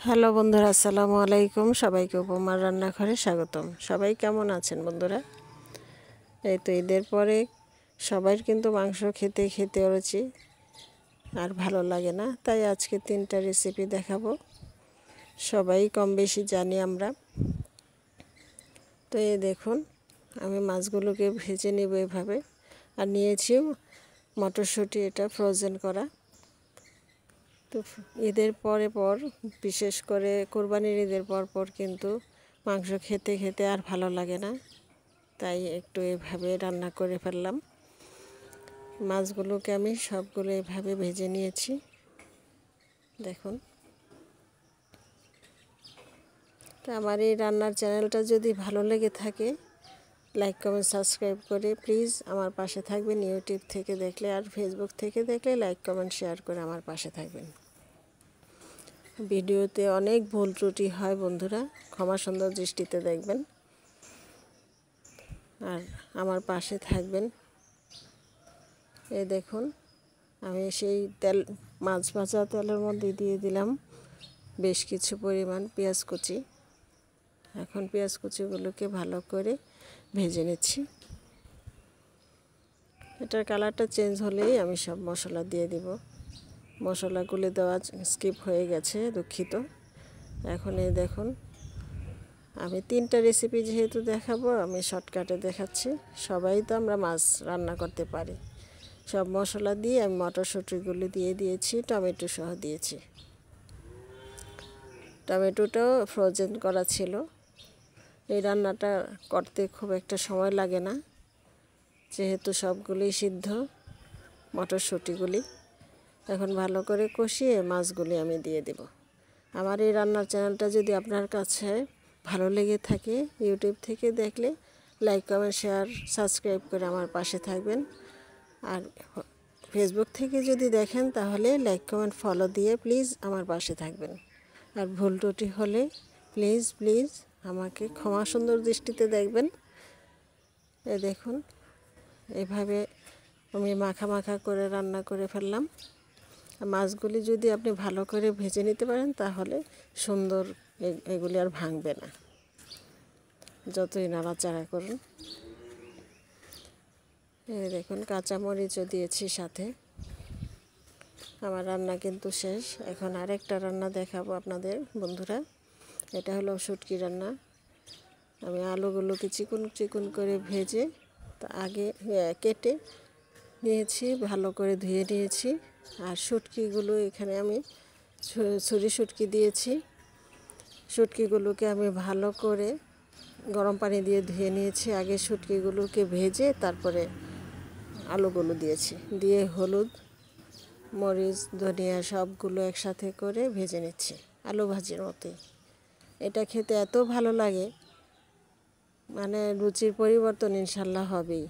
Hello বন্ধুরা, আসসালামু আলাইকুম। সবাইকে উপমার রান্নাঘরে স্বাগতম। সবাই কেমন আছেন বন্ধুরা? এই তো ঈদের পরে সবার কিন্তু মাংস খেতে খেতে অরুচি আর ভালো লাগে না, তাই আজকে 3টা রেসিপি দেখাবো। সবাই কম বেশি জানি আমরা। তো এই দেখুন, আমি মাছগুলোকে ভেজে নেব এভাবে। আর নিয়েছি মটরশুঁটি, এটা ফ্রোজেন করা। তো ঈদের পর বিশেষ করে কোরবানির ঈদের পর কিন্তু মাংস খেতে খেতে আর ভালো লাগে না, তাই একটু এভাবে রান্না করে ফেললাম। মাছগুলোকে আমি সবগুলো এভাবে ভেজে নিয়েছি, দেখুন। তো আমার এই রান্নার চ্যানেলটা যদি ভালো লেগে থাকে, লাইক কমেন্ট সাবস্ক্রাইব করে প্লিজ আমার পাশে থাকবেন। ইউটিউব থেকে দেখলে আর ফেসবুক থেকে দেখলে লাইক কমেন্ট শেয়ার করে আমার পাশে থাকবেন। ভিডিওতে অনেক ভুল ত্রুটি হয় বন্ধুরা, ক্ষমা সুন্দর দৃষ্টিতে দেখবেন আর আমার পাশে থাকবেন। এই দেখুন, আমি সেই মাছ ভাজা তেলের মধ্যে দিয়ে দিলাম বেশ কিছু পরিমাণ পেঁয়াজ কুচি। এখন পেঁয়াজ কুচিগুলোকে ভালো করে ভেজে নিচ্ছি। এটার কালারটা চেঞ্জ হলেই আমি সব মশলা দিয়ে দিব। মশলাগুলো দেওয়া স্কিপ হয়ে গেছে, দুঃখিত। এখন এই দেখুন, আমি 3টা রেসিপি যেহেতু দেখাবো, আমি শর্টকাটে দেখাচ্ছি। সবাই তো আমরা মাছ রান্না করতে পারি। সব মশলা দিয়ে আমি মটরশুঁটিগুলো দিয়ে দিয়েছি, টমেটো সহ দিয়েছি। টমেটোটাও ফ্রোজেন করা ছিল। এই রান্নাটা করতে খুব একটা সময় লাগে না, যেহেতু সবগুলোই সিদ্ধ মটরশুঁটিগুলি। এখন ভালো করে কষিয়ে মাছগুলি আমি দিয়ে দেব। আমার এই রান্নার চ্যানেলটা যদি আপনার কাছে ভালো লেগে থাকে, ইউটিউব থেকে দেখলে লাইক কমেন্ট শেয়ার সাবস্ক্রাইব করে আমার পাশে থাকবেন। আর ফেসবুক থেকে যদি দেখেন তাহলে লাইক কমেন্ট ফলো দিয়ে প্লিজ আমার পাশে থাকবেন। আর ভুল ত্রুটি হলে প্লিজ আমাকে ক্ষমা সুন্দর দৃষ্টিতে দেখবেন। দেখুন, এভাবে আমি মাখা করে রান্না করে ফেললাম। মাছগুলি যদি আপনি ভালো করে ভেজে নিতে পারেন তাহলে সুন্দর এগুলি আর ভাঙবে না, যতই নাড়াচাড়া করুন। দেখুন, কাঁচামরিচও দিয়েছি সাথে। আমার রান্না কিন্তু শেষ। এখন আরেকটা রান্না দেখাবো আপনাদের বন্ধুরা। এটা হলো শুটকি রান্না। আমি আলুগুলোকে চিকন করে ভেজে আগে কেটে নিয়েছি, ভালো করে ধুয়ে নিয়েছি। আর শুটকিগুলো এখানে আমি ছুরি শুটকি দিয়েছি। শুটকিগুলোকে আমি ভালো করে গরম পানি দিয়ে ধুয়ে নিয়েছি। আগে শুটকিগুলোকে ভেজে তারপরে আলুগুলো দিয়েছি, দিয়ে হলুদ মরিচ ধনিয়া সবগুলো একসাথে করে ভেজে নিচ্ছি, আলু ভাজির মতোই। এটা খেতে এত ভালো লাগে, মানে রুচির পরিবর্তন ইনশাল্লাহ হবেই।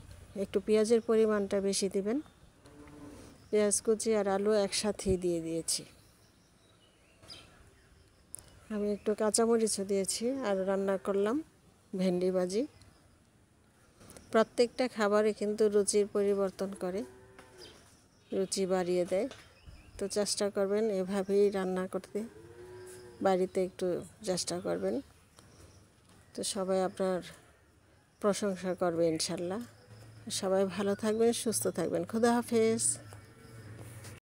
একটু পেঁয়াজের পরিমাণটা বেশি দিবেন। পেঁয়াজ কুচি আর আলু একসাথেই দিয়ে দিয়েছি। আমি একটু কাঁচামরিচও দিয়েছি আর রান্না করলাম ভেন্ডি ভাজি। প্রত্যেকটা খাবারে কিন্তু রুচির পরিবর্তন করে, রুচি বাড়িয়ে দেয়। তো চেষ্টা করবেন এভাবেই রান্না করতে, বাড়িতে একটু চেষ্টা করবেন। তো সবাই আপনার প্রশংসা করবে ইনশাল্লাহ। সবাই ভালো থাকবেন, সুস্থ থাকবেন। খোদা হাফেজ।